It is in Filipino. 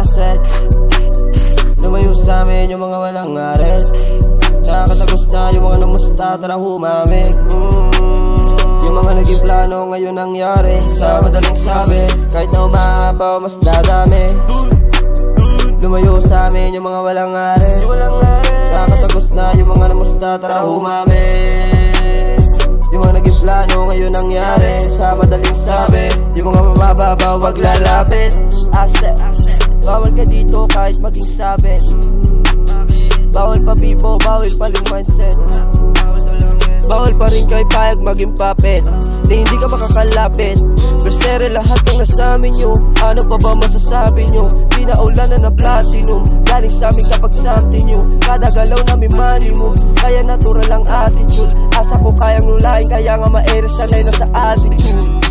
asset. Lumayo sa amin yung mga walang aret. Nakakatagos na yung mga namusta, tara humamig. Yung mga naging plano ngayon nangyari sa madaling sabi, kahit na umahabaw mas dadami. Lumayo sa amin yung mga walang aret. Nakakatagos na yung mga namusta, tara humamig. Yung mga naging plano ngayon nangyari sa madaling sabi, yung mga mababaw wag lalapit. Asset, bawal ka dito kahit maging sabit. Bawal pa bibo, bawal pa yung mindset. Bawal pa rin kay payag maging puppet na hindi ka makakalapit. Presere lahat ng nasamin nyo, ano pa ba masasabi nyo? Pinaulan na platinum, galing sa amin kapag something nyo. Kada galaw namin money moves, kaya natural ang attitude. Asa ko kayang lulain, kaya nga ma-air sanay na sa attitude.